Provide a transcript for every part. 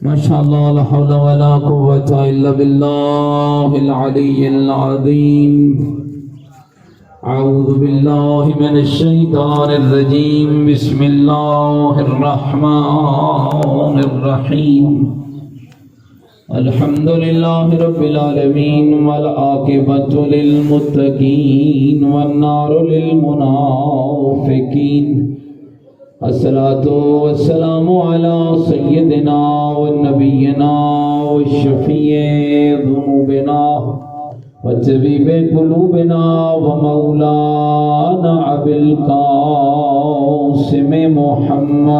ما شاء الله لا حول ولا قوة إلا بالله العلي العظيم. أعوذ بالله من الشيطان الرجيم. بسم الله الرحمن الرحيم. الحمد لله رب العالمين والعاقبة للمتقين والنار للمنافقين. الصلاة والسلام على سيدنا ونبينا وشفيع ذنوبنا وطبيب قلوبنا ومولانا أبي القاسم محمد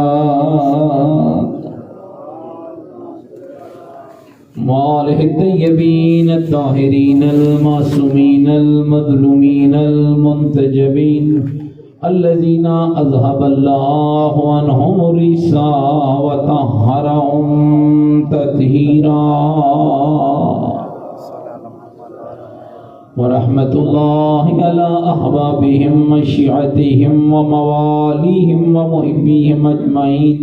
وآله الطيبين الطاهرين المعصومين المظلومين المنتجبين الذين أذهب الله عنهم الرجس وطهرهم تطهيرا. ورحمة الله على أحبابهم وشيعتهم ومواليهم ومحبيهم أجمعين.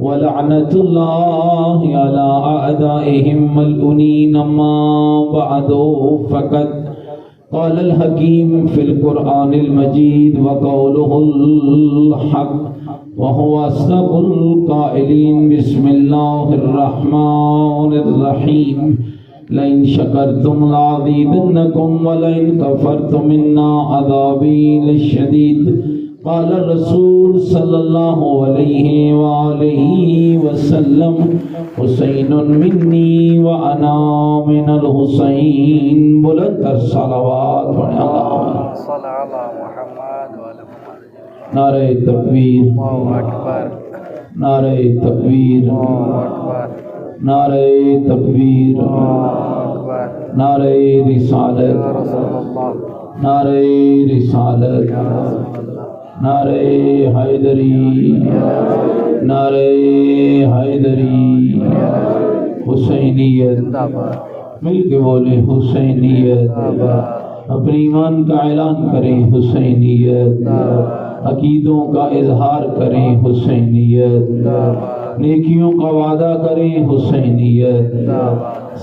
ولعنة الله على أعدائهم ملعونين. أما بعد فقد قال الحكيم في القرآن المجيد وقوله الحق وهو أصدق القائلين. بسم الله الرحمن الرحيم. لئن شكرتم لأزيدنكم ولئن كفرتم إن عذابي لشديد. قال الرسول صلی اللہ علیہ وآلہ وسلم حسین منی وانا من الحسین. بلند کر صلوات پڑھیں اللہ صلی علی محمد وعلی محمد. نعرہ تکبیر، نعرہ تکبیر، نعرہ تکبیر، نعرہ رسالت، نعرہ رسالت، نعرہ حیدری، نعرہ حیدری. حسینیت مل کے بولیں حسینیت. اپنے ایمان کا اعلان کریں حسینیت. عقیدوں کا اظہار کریں حسینیت. نیکیوں کا وعدہ کریں حسینیت.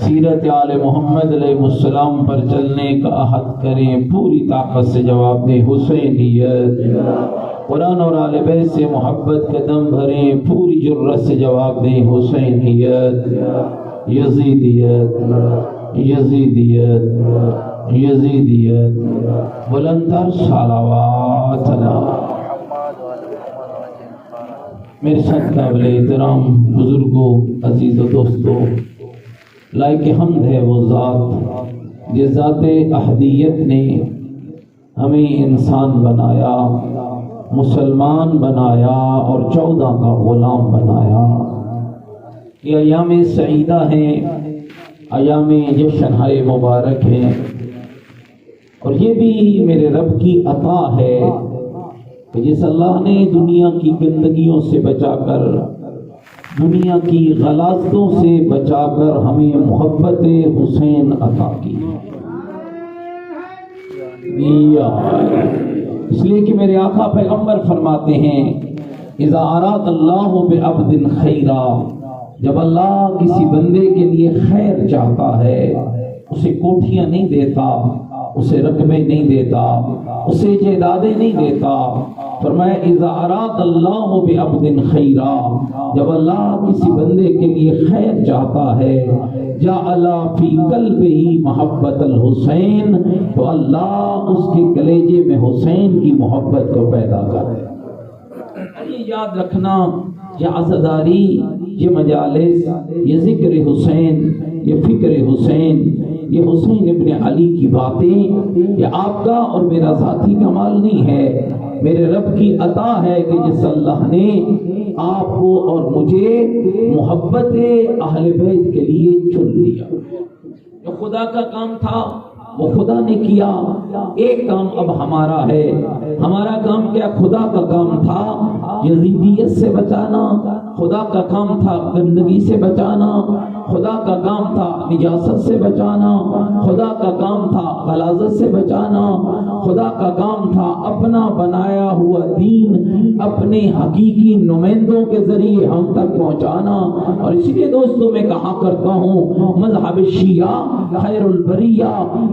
سیرت آل محمد علیہ السلام پر چلنے کا عہد کریں. پوری طاقت سے جواب دیں حسینیت. قرآن اور آل بیت سے محبت کا دم بھریں. پوری جرأت سے جواب دیں حسینیت. یزیدیت، یزیدیت، یزیدیت. بلندتر صلوات اللہ. میرے ساتھ قابل احترام بزرگوں، عزیز و دوستوں، لائق حمد ہے وہ ذات جس ذات احدیت نے ہمیں انسان بنایا، مسلمان بنایا اور 14 کا غلام بنایا. یہ ایام سعیدہ ہیں، ایام جشن ہے مبارک ہیں، اور یہ بھی میرے رب کی عطا ہے کہ جس اللہ نے دنیا کی گندگیوں سے بچا کر، دنیا کی غلاظتوں سے بچا کر ہمیں محبت حسین عطا کی. اس لیے کہ میرے آقا پیغمبر فرماتے ہیں اذا اراد اللہ بعبد خیرا، جب اللہ کسی بندے کے لیے خیر چاہتا ہے اسے کوٹھیاں نہیں دیتا، اسے رقبے نہیں دیتا، اسے جائیدادیں نہیں دیتا. فرمایا اذا اراد اللہ بعبد خیرا، جب اللہ کسی بندے کے لیے خیر چاہتا ہے جعل فی قلبہ محبت الحسین، تو اللہ اس کے کلیجے میں حسین کی محبت کو پیدا کرے. یہ یاد رکھنا، یہ عزاداری، یہ مجالس، یہ ذکر حسین، یہ فکر حسین، یہ حسین ابن علی کی باتیں، یہ آپ کا اور میرا ذاتی کمال نہیں ہے، میرے رب کی عطا ہے کہ جس اللہ نے آپ کو اور مجھے محبت اہل بیت کے لیے چن لیا. جو خدا کا کام تھا وہ خدا نے کیا. ایک کام اب ہمارا ہے. ہمارا کام کیا؟ خدا کا کام تھا یزیدیت سے بچانا، خدا کا کام تھا گندگی سے بچانا، خدا کا کام تھا نجاست سے بچانا، خدا کا کام تھا غلاظت سے بچانا، خدا کا کام تھا اپنا بنایا ہوا دین اپنے حقیقی نمائندوں کے ذریعے ہم تک پہنچانا۔ اور اسی لیے دوستوں میں کہا کرتا ہوں مذہب شیعہ خیر البریہ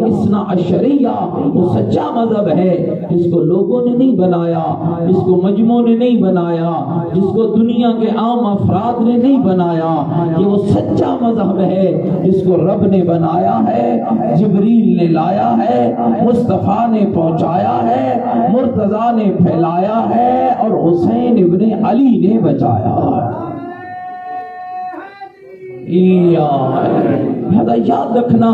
اثنا عشریہ وہ سچا مذہب ہے جس کو لوگوں نے نہیں بنایا، جس کو مجموعوں نے نہیں بنایا، جس کو دنیا کے عام افراد نے نہیں بنایا۔ یہ وہ سچا مذہب ہے جس کو رب نے بنایا ہے، جبریل نے لایا ہے، مصطفیٰ نے پہنچایا ہے، مرتضیٰ نے پھیلایا ہے اور حسین ابن علی نے بچایا ہے۔ لہذا یاد رکھنا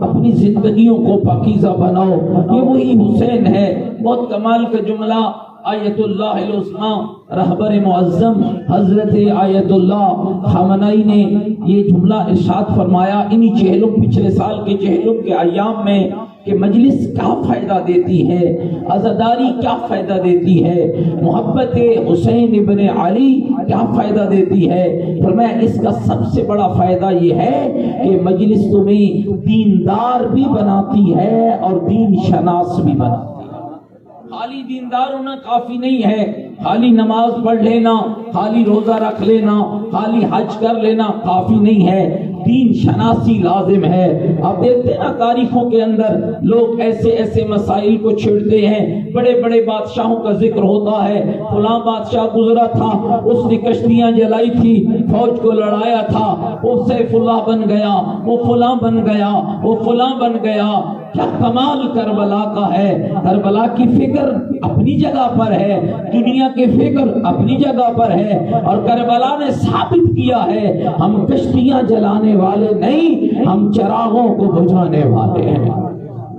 اپنی زندگیوں کو پاکیزہ بناؤ، یہ وہی حسین ہے۔ بہت کمال کا جملہ آیت اللہ العظمیٰ رہبر معظم حضرت آیت اللہ خامنائی نے یہ جملہ ارشاد فرمایا انہی چہلم پچھلے سال کے چہلم کے ایام میں کہ مجلس کیا فائدہ دیتی ہے، عزاداری کیا فائدہ دیتی ہے، محبت حسین ابن علی کیا فائدہ دیتی ہے۔ فرمایا اس کا سب سے بڑا فائدہ یہ ہے کہ مجلس تمہیں دیندار بھی بناتی ہے اور دین شناس بھی بناتی ہے۔ خالی دیندار ہونا کافی نہیں ہے، خالی نماز پڑھ لینا، خالی روزہ رکھ لینا، خالی حج کر لینا کافی نہیں ہے، دین شناسی لازم ہے۔ آپ دیکھتے ہیں نا تاریخوں کے اندر لوگ ایسے ایسے مسائل کو چھیڑتے ہیں، بڑے بڑے بادشاہوں کا ذکر ہوتا ہے، فلاں بادشاہ گزرا تھا، اس نے کشتیاں جلائی تھی، فوج کو لڑایا تھا، وہ سیف اللہ بن گیا، وہ فلاں بن گیا، وہ فلاں بن گیا۔ کیا کمال کربلا کا ہے، کربلا کی فکر اپنی جگہ پر ہے، دنیا کی فکر اپنی جگہ پر ہے، اور کربلا نے ثابت کیا ہے ہم کشتیاں جلانے والے نہیں، ہم چراغوں کو بجھانے والے ہیں۔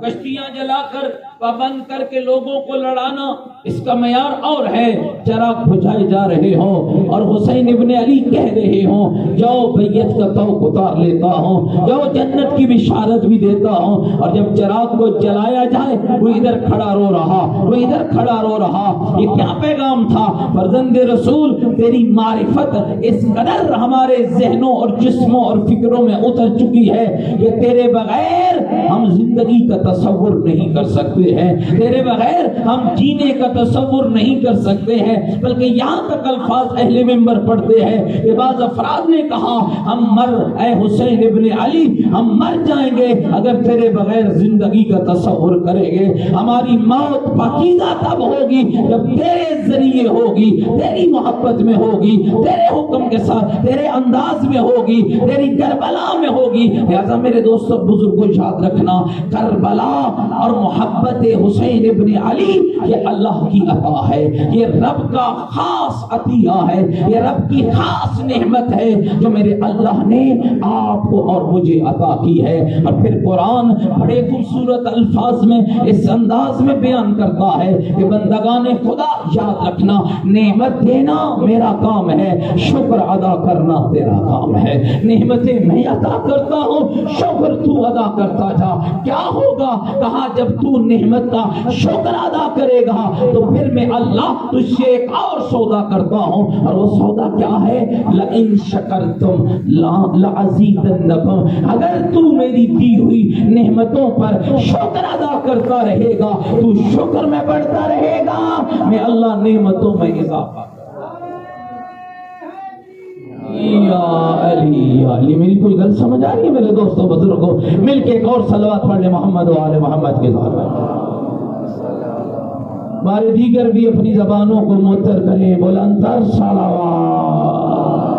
کشتیاں جلا کر پابند کر کے لوگوں کو لڑانا اس کا معیار اور ہے، چراغ بجھائے جا رہے ہوں اور حسین ابن علی کہہ رہے ہوں جاؤ بیعت کا طوق اتار لیتا ہوں، جاؤ جنت کی بشارت بھی دیتا ہوں۔ اور جب چراغ کو جلایا جائے وہ ادھر کھڑا رو رہا، وہ ادھر کھڑا رو رہا۔ یہ کیا پیغام تھا؟ فرزند رسول تیری معرفت اس قدر ہمارے ذہنوں اور جسموں اور فکروں میں اتر چکی ہے کہ تیرے بغیر ہم زندگی کا تصور نہیں کر سکتے ہیں، تیرے بغیر ہم جینے کا تصور نہیں کر سکتے ہیں۔ بلکہ یہاں تک الفاظ اہل منبر پڑھتے ہیں کہ بعض افراد نے کہا ہم اے حسین ابن علی ہم مر جائیں گے اگر تیرے بغیر زندگی کا تصور کریں گے، ہماری موت پاکیزہ تب ہوگی جب تیرے ذریعے ہوگی، تیری محبت میں ہوگی، تیرے حکم کے ساتھ، تیرے انداز میں ہوگی، تیری کربلا میں ہوگی۔ لہذا میرے دوستو بزرگوں یاد رکھنا کربلا اور محبت حسین ابن علی یہ اللہ کی عطا ہے، یہ رب کا خاص عطیہ ہے، یہ رب کی خاص نعمت ہے جو میرے اللہ نے آپ کو اور مجھے عطا کی ہے۔ اور پھر قرآن بڑے خوبصورت الفاظ میں اس انداز میں بیان کرتا ہے کہ بندگان خدا یاد رکھنا نعمت دینا میرا کام ہے، شکر ادا کرنا تیرا کام ہے۔ نعمتیں میں عطا کرتا ہوں، شکر تو ادا کرتا جا۔ کیا ہوگا؟ کہا جب تو نعمت کا شکر ادا کرے گا تو پھر میں اللہ تجھ سے ایک اور سودا کرتا ہوں، اور وہ سودا کیا ہے؟ لَإِن شَكَرْتُمْ لَأَزِيدَنَّكُمْ، اگر تو میری دی ہوئی نعمتوں پر شکر ادا کرتا رہے گا تو شکر میں بڑھتا رہے گا، میں اللہ نعمتوں میں اضافہ۔ یا علی یا علی، میری کوئی گل سمجھ آ رہی ہے میرے دوستوں بزرگوں؟ مل کے ایک اور صلوات پڑھ لیں محمد و آل محمد کے ساتھ۔ بارے دیگر بھی اپنی زبانوں کو معطر کریں، بلندتر صلوات۔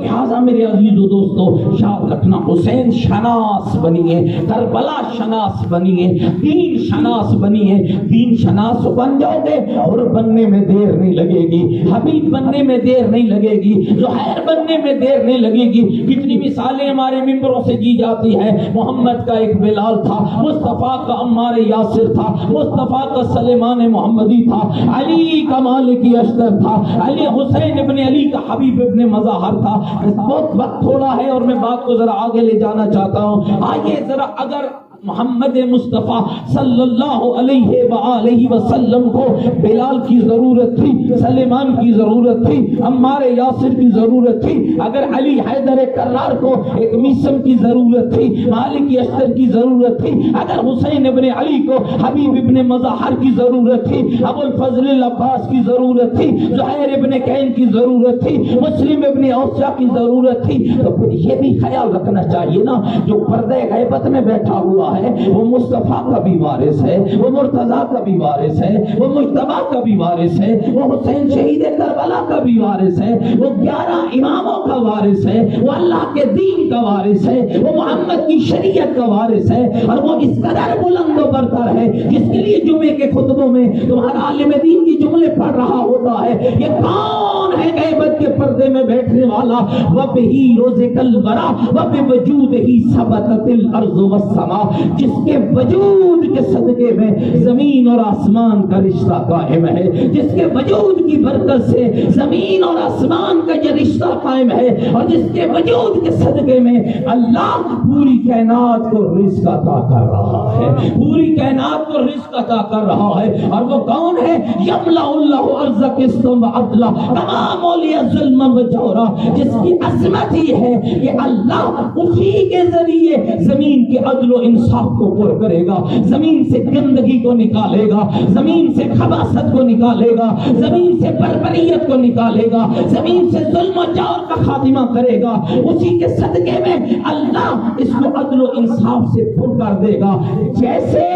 لہذا میرے عزیز و دوستو یاد رکھنا حسین شناس بنیے، کربلا شناس بنیے، دین شناس بنیے۔ دین شناس بن جاؤ گے اور بننے میں دیر نہیں لگے گی، حبیب بننے میں دیر نہیں لگے گی، زہیر بننے میں دیر نہیں لگے گی۔ کتنی مثالیں ہمارے ممبروں سے دی جاتی ہے، محمد کا ایک بلال تھا، مصطفیٰ کا عمار یاسر تھا، مصطفیٰ کا سلیمان محمدی تھا، علی کا مالک اشتر تھا، علی حسین ابن علی کا حبیب ابن مظاہر تھا۔ بہت وقت تھوڑا ہے اور میں بات کو ذرا آگے لے جانا چاہتا ہوں۔ آئیے ذرا اگر محمد مصطفیٰ صلی اللہ علیہ وآلہ وسلم کو بلال کی ضرورت تھی، سلیمان کی ضرورت تھی، عمار یاسر کی ضرورت تھی، اگر علی حیدر کرار کو ایک میسم کی ضرورت تھی، مالک اشتر کی ضرورت تھی، اگر حسین ابن علی کو حبیب ابن مظاہر کی ضرورت تھی، ابو الفضل العباس کی ضرورت تھی، زہیر ابن کین کی ضرورت تھی، مسلم ابن اوسع کی ضرورت تھی، تو پھر یہ بھی خیال رکھنا چاہیے نا جو پردے غیبت میں بیٹھا ہوا ہے وہ مصطفیٰ کا بھی وارث ہے، وہ مرتضیٰ کا بھی وارث ہے، وہ مجتبیٰ کا بھی وارث ہے، وہ حسین شہید کربلا کا بھی وارث ہے، وہ 11 اماموں کا وارث ہے، وہ اللہ کے دین کا وارث ہے، وہ محمد کی شریعت کا وارث ہے، اور وہ اس قدر بلند و برتر ہے جس کے لیے جمعے کے خطبوں میں تمہارا عالم دین کی جملے پڑھ رہا ہوتا ہے، یہ کون ہے غیبت کے پردے میں بیٹھنے والا؟ وَبِهِ رُزِقَ الْوَرَى وَبِوَجُودِهِ ثَبَتَتِ الْأَرْضُ وَالسَّمَاءُ، جس کے وجود کے صدقے میں زمین اور آسمان کا رشتہ قائم ہے، جس کے وجود کی برکت سے زمین اور آسمان کا یہ رشتہ قائم ہے، اور جس کے وجود کے صدقے میں اللہ پوری کائنات کو رزق عطا کر رہا ہے، پوری کائنات کو رزق عطا کر رہا ہے، اور وہ کون ہے؟ یملأ اللہ ارض قسطا وعدلا کما مولی ظلما وجورا، جس کی عظمت ہی ہے کہ اللہ اسی کے ذریعے زمین کے عدل و انصاف کو پر کرے گا، زمین سے گندگی کو نکالے گا، زمین سے خباثت کو نکالے گا، زمین سے بربریت کو نکالے گا، زمین سے ظلم و جور کا خاتمہ کرے گا، اسی کے صدقے میں اللہ اس کو عدل و انصاف سے پر کر دے گا، جیسے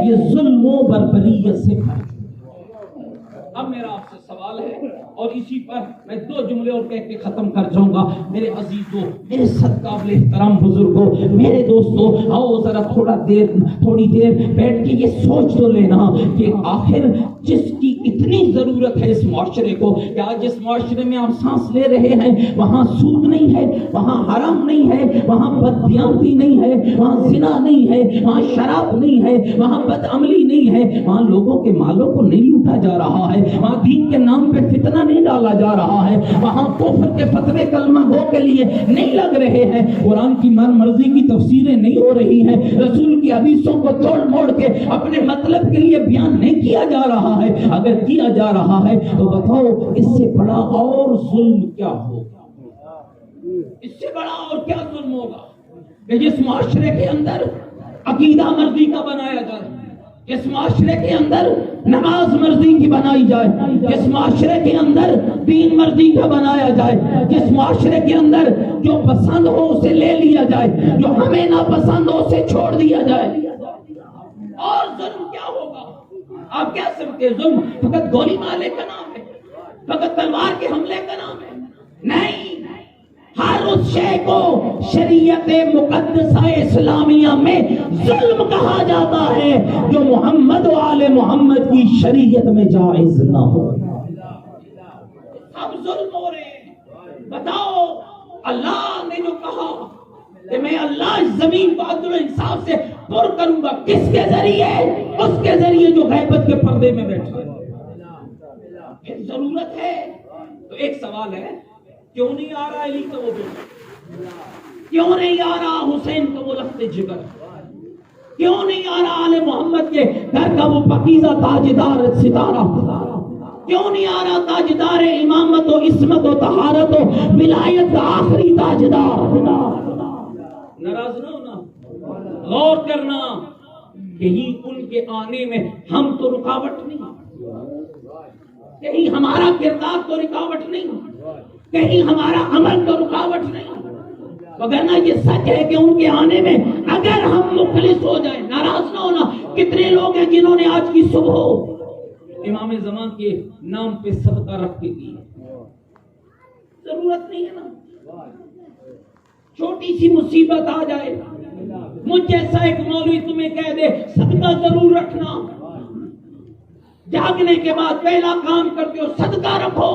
یہ ظلم و بربریت سے پر۔ اب میرا آپ سے سوال ہے اور اسی پر میں 2 جملے اور کہہ کے ختم کر جاؤں گا۔ میرے عزیزوں، میرے قابل احترام بزرگوں، میرے دوستوں، آؤ ذرا تھوڑی دیر بیٹھ کے یہ سوچ تو لینا کہ آخر جس کی اتنی ضرورت ہے اس معاشرے کو، کہ آج جس معاشرے میں آپ سانس لے رہے ہیں وہاں سود نہیں ہے، وہاں حرام نہیں ہے، وہاں بددیانتی نہیں ہے، وہاں زنا نہیں ہے، وہاں شراب نہیں ہے، وہاں بدعملی نہیں ہے، وہاں لوگوں کے مالوں کو نہیں لوٹا جا رہا ہے، وہاں دین کے نام پہ فتنہ نہیں ڈالا جا رہا ہے، وہاں کفر کے فتوے کلمہ گو کے لیے نہیں لگ رہے ہیں، قرآن کی مرضی کی تفسیریں نہیں ہو رہی ہیں، رسول کی حدیثوں کو توڑ موڑ کے اپنے مطلب کے لیے بیان نہیں کیا جا رہا ہے، اگر کیا جا رہا ہے تو بتاؤ اس سے بڑا اور ظلم کیا ہوگا؟ اس سے بڑا اور کیا ظلم ہوگا کہ جس معاشرے کے اندر عقیدہ مرضی کا بنایا جائے، جس معاشرے کے اندر نماز مرضی کی بنائی جائے، جس معاشرے کے اندر دین مرضی کا بنایا جائے، جس معاشرے کے اندر جو پسند ہو اسے لے لیا جائے، جو ہمیں ناپسند ہو اسے چھوڑ دیا جائے، اور ظلم کیا ہوگا؟ آپ کیا سمجھتے ہیں ظلم فقط گولی مارنے کا نام ہے، فقط تلوار کے حملے کا نام ہے؟ نہیں، ہر اس شے کو شریعت مقدسہ اسلامیہ میں ظلم کہا جاتا ہے جو محمد و آل محمد کی شریعت میں جائز نہ ہو۔ اب ظلم ہو رہے ہیں، بتاؤ اللہ نے جو کہا کہ میں اللہ اس زمین کو عدل و انصاف سے پر کروں گا، کس کے ذریعے؟ اس کے ذریعے جو غیبت کے پردے میں بیٹھا ہے۔ پھر ضرورت ہے تو ایک سوال ہے، کیوں نہیں آ رہا علی کا وہ بیٹا؟ کیوں نہیں آ رہا حسین کا وہ لخت جگر؟ کیوں نہیں آ رہا آل محمد کے گھر کا وہ پاکیزہ تاجدار ستارہ؟ کیوں نہیں آ رہا تاجدار امامت و عصمت و طہارت و ولایت کا آخری تاجدار؟ ناراض نہ ہونا، غور کرنا، کہیں ان کے آنے میں ہم تو رکاوٹ نہیں، کہیں ہمارا کردار تو رکاوٹ نہیں، کہیں ہمارا عمل تو رکاوٹ نہیں، وگرنہ یہ سچ ہے کہ ان کے آنے میں اگر ہم مخلص ہو جائیں، ناراض نہ ہونا۔ کتنے لوگ ہیں جنہوں نے آج کی صبح امام زمان کے نام پہ صدقہ رکھ کے دی؟ ضرورت نہیں ہے نا، چھوٹی سی مصیبت آ جائے، مجھ جیسا ایک مولوی تمہیں کہہ دے صدقہ ضرور رکھنا، جاگنے کے بعد پہلا کام کرتے ہو صدقہ رکھو،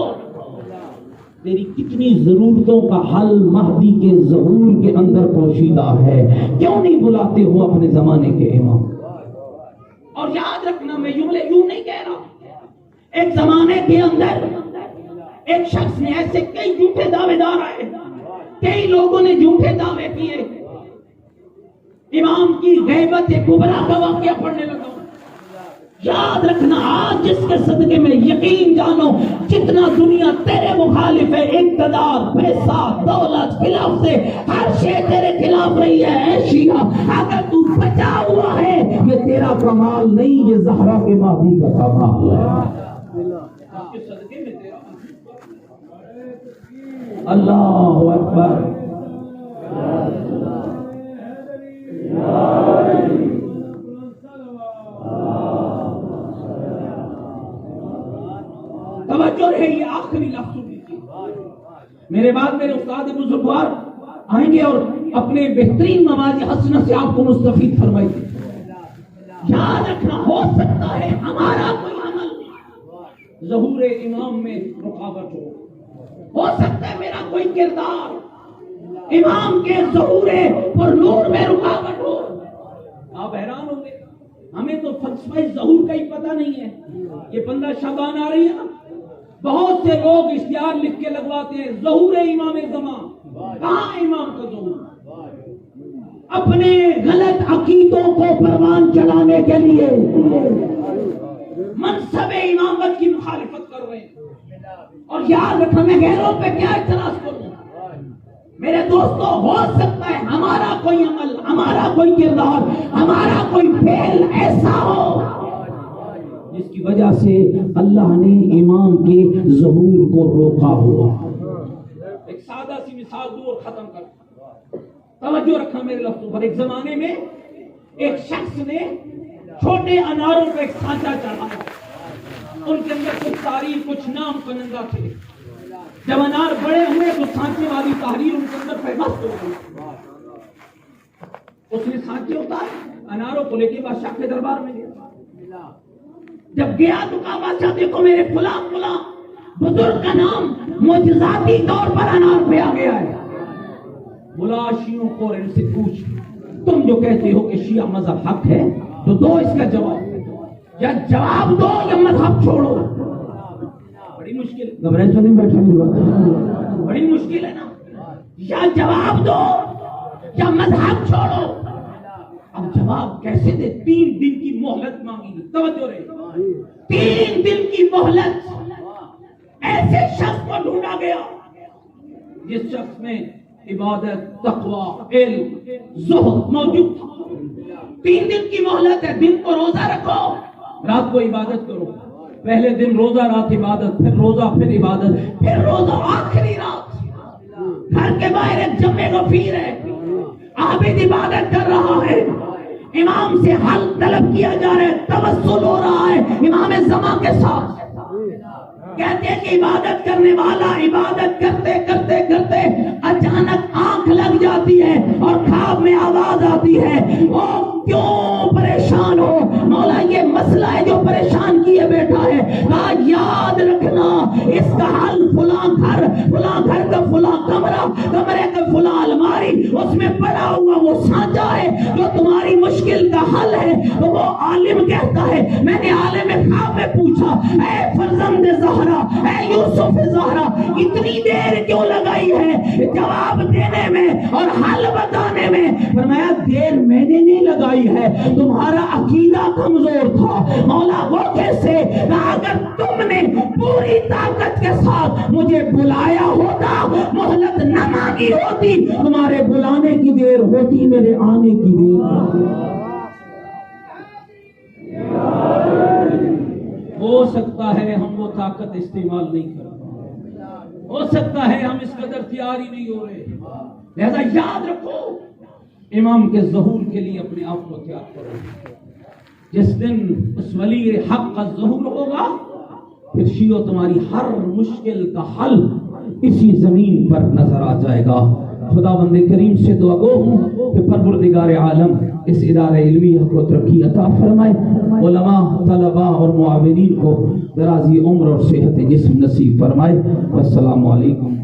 تیری کتنی ضرورتوں کا حل مہدی کے ظہور کے اندر پوشیدہ ہے۔ کیوں نہیں بلاتے ہو اپنے زمانے کے امام؟ اور یاد رکھنا، میں یوں نہیں کہہ رہا، ایک زمانے کے اندر ایک شخص نے ایسے کئی جھوٹے دعوے دار آئے، کئی لوگوں نے جھوٹے دعوے کیے، امام کی غیبت کبریٰ کا واقعہ پڑھنے لگا ہوں. یاد رکھنا آج جس کے صدقے میں یقین جانو جتنا دنیا تیرے مخالف ہے، اقتدار، پیسہ، دولت، خلاف سے ہر شے تیرے خلاف رہی ہے، اے شیعہ اگر تو بچا ہوا ہے یہ تیرا کمال نہیں، یہ زہرا کے مہدی کا کمال ہے. اللہ اکبر. توجہ رہے، یہ آخری لفظ میرے بعد میرے استاد بزرگوار آئیں گے اور اپنے بہترین مواضع حسنہ سے آپ کو مستفید فرمائیں گے. یاد رکھنا ہو سکتا ہے ہمارا کوئی عمل ظہور امام میں رکاوٹ ہو سکتا ہے میرا کوئی کردار امام کے ظہور اور نور میں رکاوٹ ہو. آپ حیران ہوں گے، ہمیں تو فلسفہ ظہور کا ہی پتہ نہیں ہے. یہ 15 شعبان آ رہی ہے نا، بہت سے لوگ اشتہار لکھ کے لگواتے ہیں ظہور امام زمان. کہاں امام کا ظہور؟ اپنے غلط عقیدوں کو پروان چلانے کے لیے منصب امامت کی مخالفت کر رہے ہیں. اور یاد رکھنا میں غیروں پہ کیا اعتراض کروں میرے دوستو، ہو سکتا ہے ہمارا کوئی عمل، ہمارا کوئی کردار، ہمارا کوئی فعل ایسا ہو جس کی وجہ سے اللہ نے امام کے ظہور کو روکا ہوا. ایک سادہ سی مثال دوں اور ختم کر. توجہ رکھنا میرے لفظوں پر. ایک زمانے میں ایک شخص نے چھوٹے اناروں پہ ایک سانچہ چڑھایا، ان کے اندر کچھ تاریخ، کچھ نام کنندہ تھے. جب انار بڑے ہوئے تو سانچے والی تحریر ان کے اندر پیوست ہو گئی. اس نے سانچے اتارے، اناروں کو لے کے بادشاہ کے دربار میں گیا. جب گیا تو کہا بادشاہ دیکھو میرے فلاں فلاں بزرگ کا نام معجزاتی طور پر انار پہ آ گیا ہے. بلا شیعوں کو ان سے پوچھ تم جو کہتے ہو کہ شیعہ مذہب حق ہے تو دو اس کا جواب، یا جواب دو یا مذہب چھوڑو. بڑی مشکل، گھبراہٹ تو نہیں بیٹھے میری بات، بڑی مشکل ہے نا. یا جواب دو یا مذہب چھوڑو. اب جواب کیسے دے؟ 3 دن کی مہلت مانگی. توجہ رہے، 3 دن کی مہلت. ایسے شخص کو ڈھونڈا گیا جس شخص میں عبادت، تقوی، علم، زہد موجود تھا. 3 دن کی مہلت ہے. دن کو روزہ رکھو، رات کو عبادت کرو. پہلے دن روزہ، رات عبادت، پھر روزہ، پھر عبادت، پھر روزہ، آخری رات. گھر کے باہر ایک جمع غفیر ہے، عابد عبادت کر رہا ہے. امام سے حل طلب کیا جا رہا ہے، توسل ہو رہا ہے امام زمان کے ساتھ. کہتے ہیں کہ عبادت کرنے والا عبادت کرتے کرتے کرتے اچانک آنکھ لگ جاتی ہے اور خواب میں آواز آتی ہے، او کیوں پریشان ہو؟ مولا یہ مسئلہ ہے جو پریشان کیے بیٹھا ہے. کہا یاد رکھنا اس کا حل فلاں گھر کا فلاں کمرہ، کمرے کا فلاں الماری، اس میں پڑا ہوا وہ سانچہ ہے جو تمہاری مشکل کا حل ہے. تو وہ عالم کہتا ہے، میں نے عالم خواب میں پوچھا، اے فرزند زہرا، اے یوسف زہرا، اتنی دیر کیوں لگائی ہے جواب دینے میں اور حل بتانے میں؟ فرمایا دیر میں نے نہیں لگائی ہے، تمہارا عقیدہ کمزور تھا. مولا وہ کیسے؟ اگر تم نے پوری طاقت کے ساتھ مجھے بلایا ہوتا، مہلت نہ مانگی ہوتی، تمہارے بلانے کی دیر ہوتی، میرے آنے کی دیر ہوتی. ہو سکتا ہے ہم وہ طاقت استعمال نہیں کر رہے، ہو سکتا ہے ہم اس قدر تیار ہی نہیں ہو رہے. لہذا یاد رکھو امام کے ظہور کے لیے اپنے آپ کو تیار کرو. جس دن اس ولی حق کا ظہور ہوگا پھر شیعو تمہاری ہر مشکل کا حل اسی زمین پر نظر آ جائے گا. خدا بند کریم سے دعا گو ہوں کہ پروردگار عالم اس ادارہ علمیہ کو ترقی عطا فرمائے، علماء، طلباء اور معاونین کو درازی عمر اور صحت جسم نصیب فرمائے. والسلام علیکم.